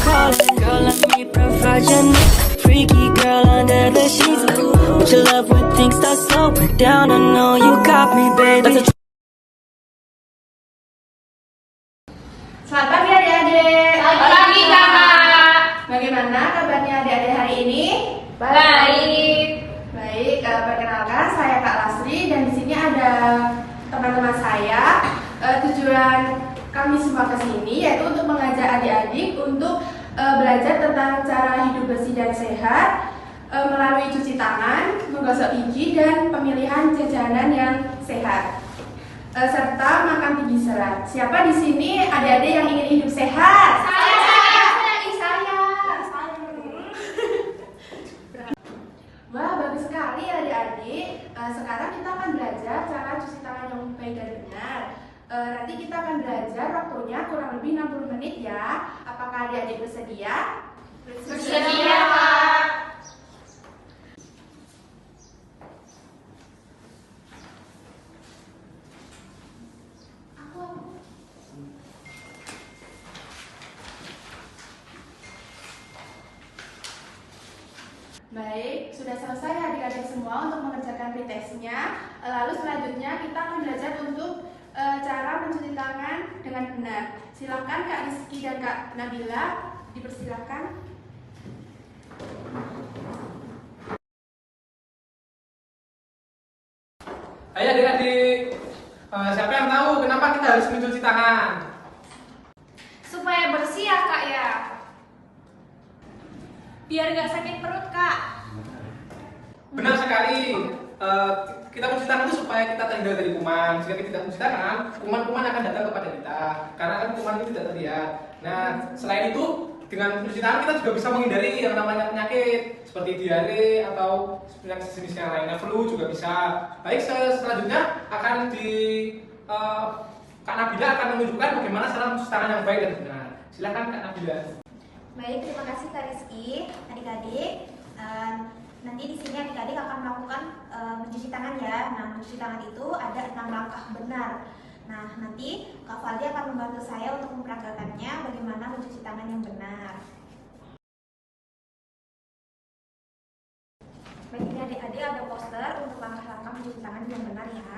calling. Girl, let me provide your needs. Freaky girl under the sheets. With your love when things start slowing down. I know you got me, baby. Selamat pagi adik-adik. Selamat pagi kakak. Bagaimana kabarnya adik-adik hari ini? Baik. Baik, perkenalkan saya Kak Lasri dan di sini ada teman-teman saya. Tujuan kami semua ke sini yaitu untuk mengajak adik-adik untuk belajar tentang cara hidup bersih dan sehat melalui cuci tangan, menggosok gigi dan pemilihan jajanan yang sehat. Serta makan tinggi serat. Siapa di sini adik-adik yang ingin hidup sehat? Saya. Wah, bagus sekali adik-adik. Sekarang kita akan belajar cara cuci tangan yang baik dan benar. Nanti kita akan belajar waktunya kurang lebih 60 menit ya. Apakah adik-adik bersedia? Bersedia, Kak. Baik, sudah selesai adik-adik semua untuk mengerjakan pretestnya. Lalu selanjutnya kita akan belajar untuk cara mencuci tangan dengan benar. Silakan Kak Rizky dan Kak Nabila, dipersilakan. Ayo adik-adik, siapa yang tahu kenapa kita harus mencuci tangan? Supaya bersih ya kak ya. Biar gak sakit perut kak. Benar sekali. Kita mencuci tangan itu supaya kita terhindar dari kuman. Jika kita tidak mencuci tangan, kuman-kuman akan datang kepada kita. Karena kan kuman itu tidak terlihat. Nah, selain itu, dengan mencuci tangan kita juga bisa menghindari yang namanya penyakit seperti diare atau penyakit sejenis yang lainnya, flu juga bisa. Baik, selanjutnya akan Kak Nabila akan menunjukkan bagaimana cara mencuci tangan yang baik dan benar. Silakan Kak Nabila. Baik, terima kasih Kak Rizky. Adik-adik, nanti di sini adik-adik akan melakukan mencuci tangan ya. Nah, mencuci tangan itu ada 6 langkah benar. Nah, nanti Kak Faldi akan membantu saya untuk memperagakannya bagaimana mencuci tangan yang benar. Baik, ini adik-adik ada poster untuk langkah-langkah mencuci tangan yang benar ya.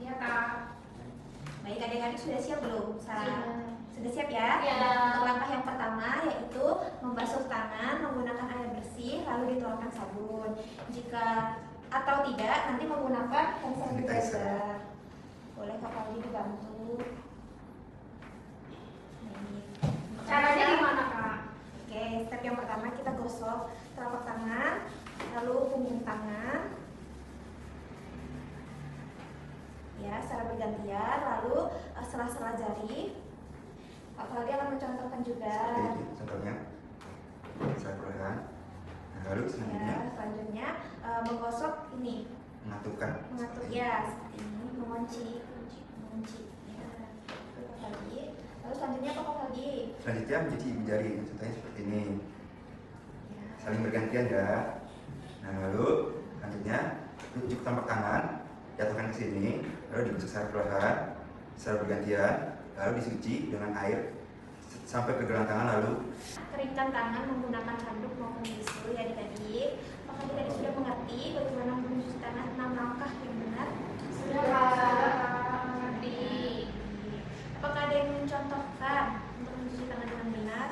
Iya kak. Baik, adik-adik sudah siap belum? Sudah siap ya? Ya. Untuk langkah yang pertama yaitu membasuh tangan menggunakan air bersih lalu dituangkan sabun. Jika atau tidak nanti menggunakan hand sanitizer. Boleh Kak Faldi dibantu. Caranya gimana kak? Oke, step yang pertama kita gosok telapak tangan, lalu punggung tangan. Ya, secara bergantian, lalu sela-sela jari. Kak Faldi akan mencontohkan juga. Contohnya, saya perlahan. Nah, lalu Selanjutnya menggosok ini, mengatur ya seperti ini, mengunci. Ya, itu Kak Faldi. Lalu selanjutnya apa Kak Faldi? Selanjutnya mencuci ibu jari, contohnya seperti ini, Ya. saling bergantian ya. Nah, lalu selanjutnya tunjuk telapak tangan, jatuhkan ke sini, lalu digosok secara perlahan, secara bergantian, lalu disuci dengan air sampai ke gelang tangan, lalu Keringkan tangan menggunakan handuk maupun tisu ya adik-adik. Apakah adik-adik sudah mengerti bagaimana mencuci tangan 6 langkah yang benar? Sudah kak. Apakah ada yang mencontohkan untuk mencuci tangan dengan benar?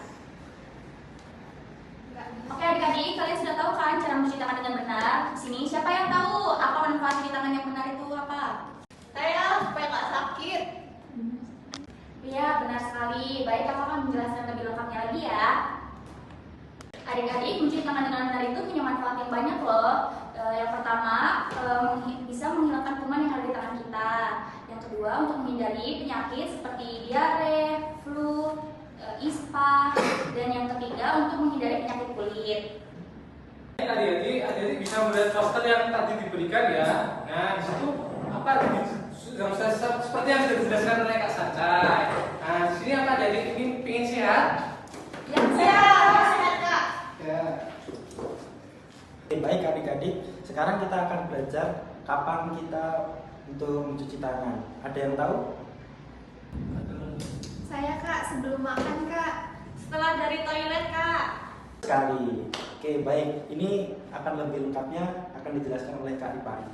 Oke adik-adik, kalian sudah tahu kan cara mencuci tangan dengan benar? Di sini siapa yang tahu apa manfaat cuci tangan yang benar itu apa? Saya supaya nggak sakit. Iya benar sekali. Baik, kakak akan menjelaskan lebih lengkapnya lagi ya. Adik-adik, mencuci tangan dengan benar itu punya manfaat yang banyak loh. Yang pertama, bisa menghilangkan kuman yang ada di tangan kita. Yang kedua, untuk menghindari penyakit seperti diare, flu, ispa, dan yang ketiga untuk menghindari penyakit kulit. Adik-adik bisa melihat poster yang tadi diberikan ya. Nah, di situ apa seperti yang sudah dijelaskan oleh Kak Sancai. Nah, di sini apa adik-adik ingin sehat? Yang sehat kak. Ya. Baik adik-adik, sekarang kita akan belajar kapan kita untuk mencuci tangan. Ada yang tahu? Saya Kak, sebelum makan Kak. Setelah dari toilet Kak. sekali. Oke, baik. Ini akan lebih lengkapnya akan dijelaskan oleh Kak Ipari.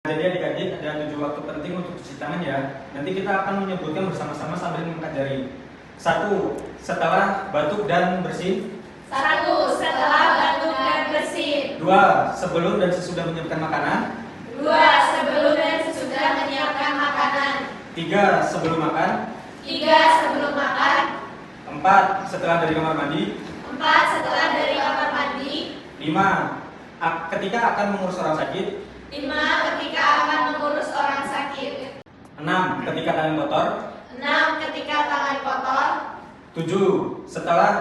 Jadi adik-adik ada 7 waktu penting untuk cuci tangan ya. Nanti kita akan menyebutkan bersama-sama sambil mengangkat jari. 1. Setelah batuk dan bersin. 1. Setelah batuk dan bersin. 2. Sebelum dan sesudah menyiapkan makanan. 2. Sebelum dan sesudah menyiapkan makanan. 3. Sebelum makan. 3. Sebelum makan. 4. Setelah dari kamar mandi. 4. Setelah dari kamar mandi. 5. Ketika akan mengurus orang sakit. 5. Ketika akan mengurus orang sakit. 6. Ketika tangan kotor. 6. Ketika tangan kotor. 7. Setelah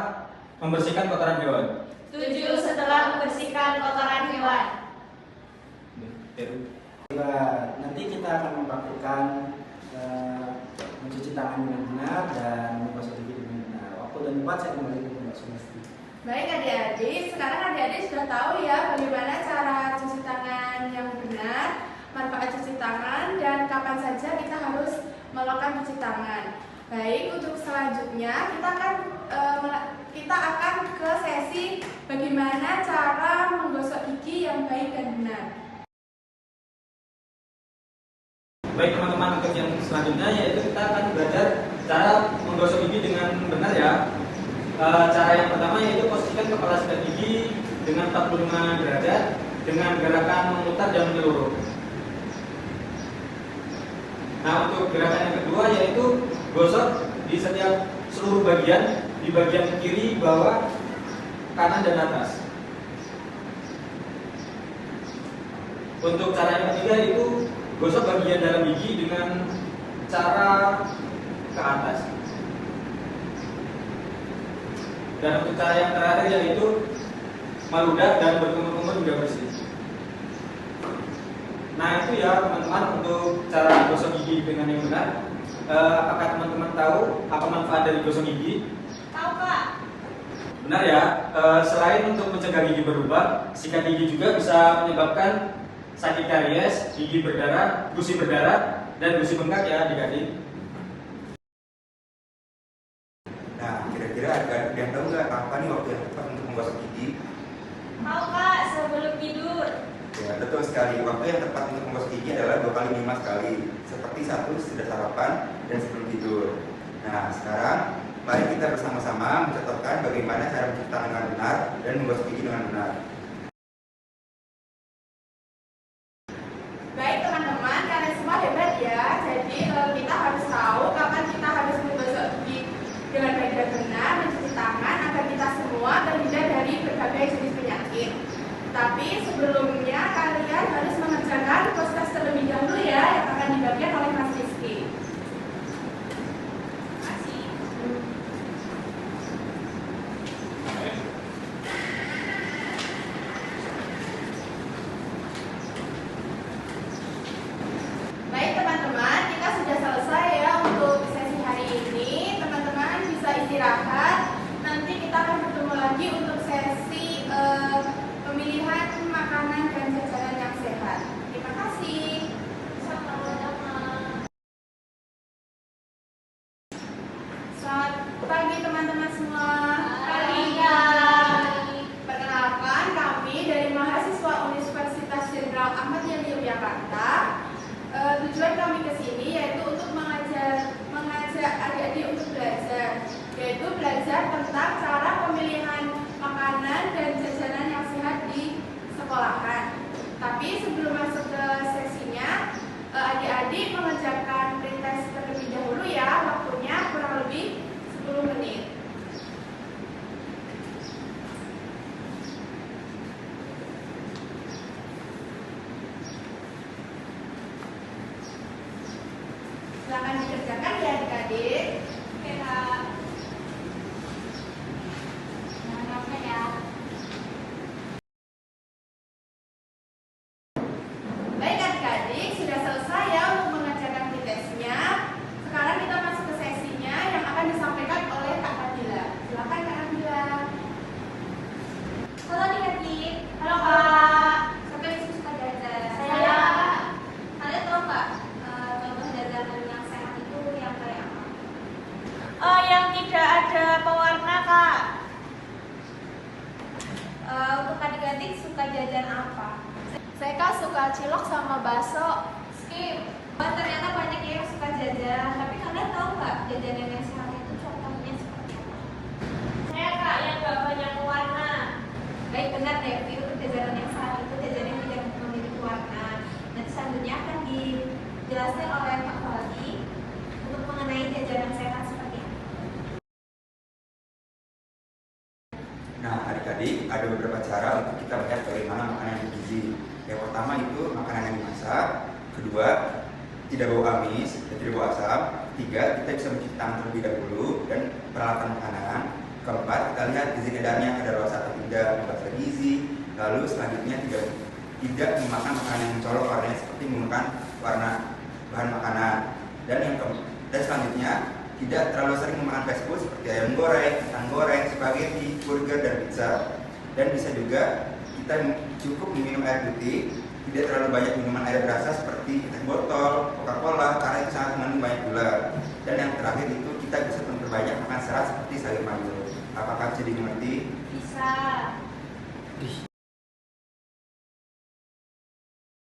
membersihkan kotoran hewan. 7. Setelah membersihkan kotoran hewan. Nanti kita akan mempraktikkan mencuci tangan dengan benar dan membasuh gigi dengan benar. Waktu dan tempat saya kembali ke Mbak Sumesti. Baik adik-adik, sekarang adik-adik sudah tahu ya bagaimana cara cuci tangan yang benar, manfaat cuci tangan, dan kapan saja kita harus melakukan cuci tangan. Baik, untuk selanjutnya kita akan ke sesi bagaimana cara menggosok gigi yang baik dan benar. Baik teman-teman, untuk yang selanjutnya yaitu kita akan belajar cara menggosok gigi dengan benar ya. Cara yang pertama yaitu posisikan kepala sikat gigi dengan 45 derajat dengan gerakan memutar dan menyeluruh. Nah, untuk gerakan yang kedua yaitu gosok di setiap seluruh bagian, di bagian kiri, bawah, kanan dan atas. Untuk cara yang ketiga itu gosok bagian dalam gigi dengan cara ke atas. Dan untuk cara yang terakhir yaitu meludah dan berkumur-kumur hingga bersih. Nah itu ya teman-teman untuk cara gosok gigi dengan yang benar. Apakah teman-teman tahu apa manfaat dari gosok gigi? Tahu Kak? Benar ya. Selain untuk mencegah gigi berlubang, sikat gigi juga bisa menyebabkan sakit karies, gigi berdarah, gusi berdarah, dan gusi bengkak ya adik-adik. Nah, kira-kira ada yang tahu nggak kapan nih waktu yang tepat untuk menggosok gigi? Tahu Kak, sebelum tidur. Ya, betul sekali. Waktu yang tepat untuk menggosok gigi adalah 2 kali 5 sekali. Seperti 1 sesudah sarapan dan sebelum tidur. Nah, sekarang mari kita bersama-sama mencontohkan bagaimana cara mencuci tangan dengan benar dan menggosok gigi dengan benar. Baik teman-teman, kalian semua hebat ya. Jadi kita harus tahu kapan kita harus menggosok gigi dengan baik dan benar, mencuci tangan agar kita semua terhindar dari berbagai jenis penyakit. Tapi sebelumnya kalian harus mengerjakan proses terlebih dahulu ya yang akan dibagikan oleh Mas Rizky. Baik teman-teman, kita sudah selesai ya untuk sesi hari ini. Teman-teman bisa istirahat. Nanti kita akan bertemu lagi untuk sesi pemilihan makanan dan jajanan yang sehat. Terima kasih. Sama-sama. Selamat pagi teman-teman semua. Pagi Kak. Perkenalkan, kami dari mahasiswa Universitas Jenderal Ahmad Yani Yogyakarta. Tujuan kami ke sini yaitu untuk mengajak adik-adik untuk belajar, yaitu belajar tentang cara pemilihan makanan dan jajanan yang sehat di sekolahan. Tapi sebelum masuk ke sesinya, adik-adik mengerjakan pretest terlebih dahulu ya, waktunya kurang lebih 10 menit. Silakan dikerjakan ya adik-adik. Oke Kak. Jangan lupa ya. Baik adik-adik, sudah selesai ya untuk mengerjakan pretestnya. Sekarang kita masuk ke sesinya yang akan disampaikan oleh Kak Fadila. Silakan Kak Fadila. Halo adik-adik. Halo Kak. Siapa yang suka jajan? Saya. Kalian tahu nggak contoh jajanan yang sehat itu yang kayak apa? Yang tidak ada pewarna Kak. adik-adik suka jajan apa? Saya kan suka cilok sama bakso. Skip. Oh, ternyata banyak yang suka jajan. Tapi kalian tahu nggak jajanan yang sehat itu contohnya seperti apa? Saya kak yang gak banyak warna. Baik, benar Devi. Jajanan yang sehat itu jajanan yang tidak memiliki warna. Nanti selanjutnya akan dijelaskan oleh Pak Fauzi untuk mengenai jajanan sehat seperti apa. Nah, adik-adik, ada beberapa cara untuk kita melihat bagaimana makanan yang bergizi. Yang pertama itu makanan yang dimasak. Kedua, tidak bau amis dan tidak bau asam. Tiga, kita bisa mencuci tangan terlebih dahulu dan peralatan makanan. Keempat, kita lihat gizi edarnya ada rasa atau tidak, membaca gizi. Lalu selanjutnya tidak memakan makanan yang mencolok warnanya seperti menggunakan warna bahan makanan. Dan selanjutnya tidak terlalu sering memakan fast food seperti ayam goreng, ikan goreng, spaghetti, burger, dan pizza. Dan bisa juga kita cukup meminum air putih, tidak terlalu banyak minuman air berasa seperti teh botol, Coca-Cola, karena itu sangat mengandung banyak gula. Dan yang terakhir itu kita bisa memperbanyak makan serat seperti sayur mayur. Apakah bisa dimengerti? Bisa.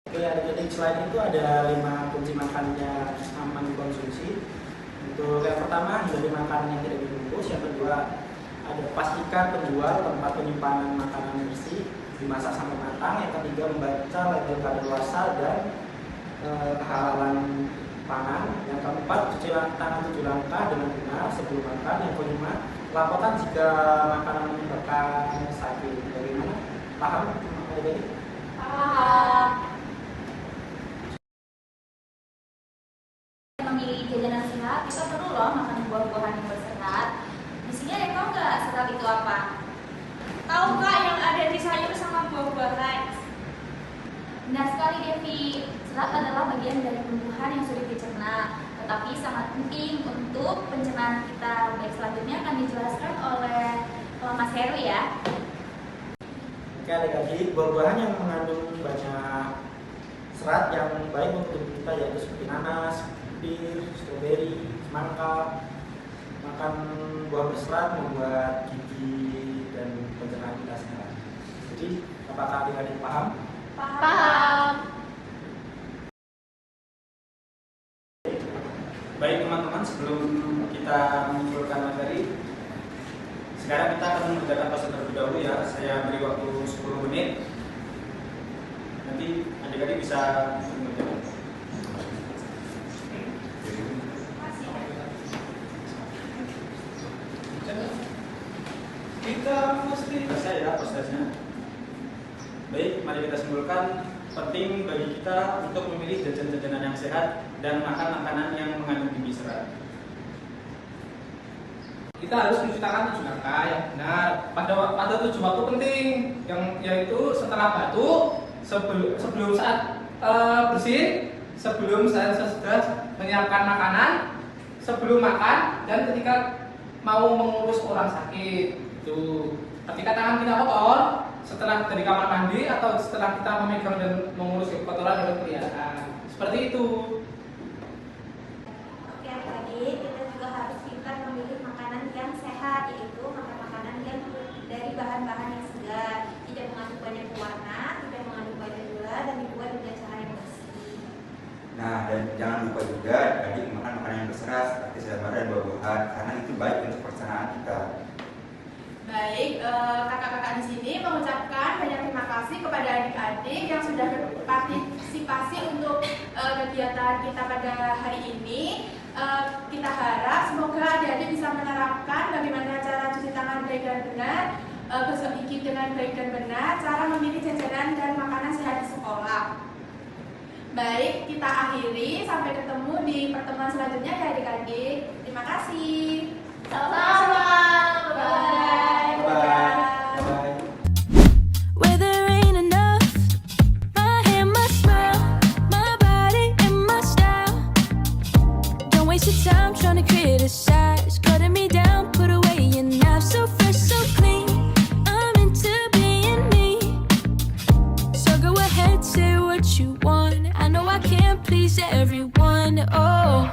Oke, adik-adik, selain itu ada 5 kunci makannya aman dikonsumsi. Untuk yang pertama, hindari makanan yang tidak dibungkus. Yang kedua, ada pastikan penjual tempat penyimpanan makanan bersih, dimasak sampai matang. Yang ketiga, membaca label kadaluarsa dan kehalalan pangan. Yang keempat, cuci tangan 7 langkah dengan benar sebelum makan. Yang kelima, laporkan jika makanan menyebabkan sakit. Bagaimana? Paham adik-adik? Paham. Memilih jajanan sehat, kita perlu loh makan buah-buahan yang berserat. Di sini ada yang tahu nggak serat itu apa? Tahu Kak yang ada di sayur sama buah-buahan? Benar sekali Devi, serat adalah bagian dari tumbuhan yang sulit dicerna, tetapi sangat penting untuk pencernaan kita. Baik, selanjutnya akan dijelaskan oleh Mas Heru ya. Oke adik-adik, buah-buahan yang mengandung banyak serat yang baik untuk tubuh kita yaitu seperti nanas, pir, stroberi, semangka. Makan buah berserat membuat gigi dan pencernaan kita sehat. Jadi, apakah adik-adik paham? Paham. Baik teman-teman, sebelum kita menyimpulkan materi, sekarang kita akan mengerjakan proses terlebih dahulu ya. Saya beri waktu 10 menit. Nanti adik-adik bisa mengerjakan. Kita mesti Selesai ya prosesnya. Baik, mari kita simpulkan. Penting bagi kita untuk memilih jajan-jajanan yang sehat dan makan makanan yang mengandung gizi serat. kita harus mencuci tangan 7 langkah yang benar pada 7 waktu penting, yang yaitu setelah batuk, sebelum saat bersin, sebelum saya sudah menyiapkan makanan, sebelum makan, dan ketika mau mengurus orang sakit. Itu ketika tangan kita kotor, setelah dari kamar mandi atau setelah kita memegang dan mengurus kotoran yang kelihatan. Seperti itu. Oke adik-adik, kita juga harus pintar memilih makanan yang sehat, yaitu makan makanan yang dari bahan-bahan yang segar, tidak mengandung banyak warna, tidak mengandung banyak gula, dan dibuat dengan cara yang bersih. Nah, dan jangan lupa juga adik makan makanan yang berserat seperti sayur dan buah-buahan, karena itu baik untuk pencernaan kita. Baik, kakak-kakak di sini mengucapkan banyak terima kasih kepada adik-adik yang sudah berpartisipasi untuk kegiatan kita pada hari ini. Kita harap semoga adik-adik bisa menerapkan bagaimana cara cuci tangan baik dan benar, gosok gigi dengan baik dan benar, cara memilih jajanan dan makanan sehat di sekolah. Baik, kita akhiri. Sampai ketemu di pertemuan selanjutnya ya adik-adik. Terima kasih. Sama-sama. Bye. Bye. Where there ain't enough, my hair, my smile, my body and my style. Don't waste your time trying to criticize, cutting me down, put away your knife. So fresh, so clean, I'm into being me. So go ahead, say what you want, I know I can't please everyone. Oh.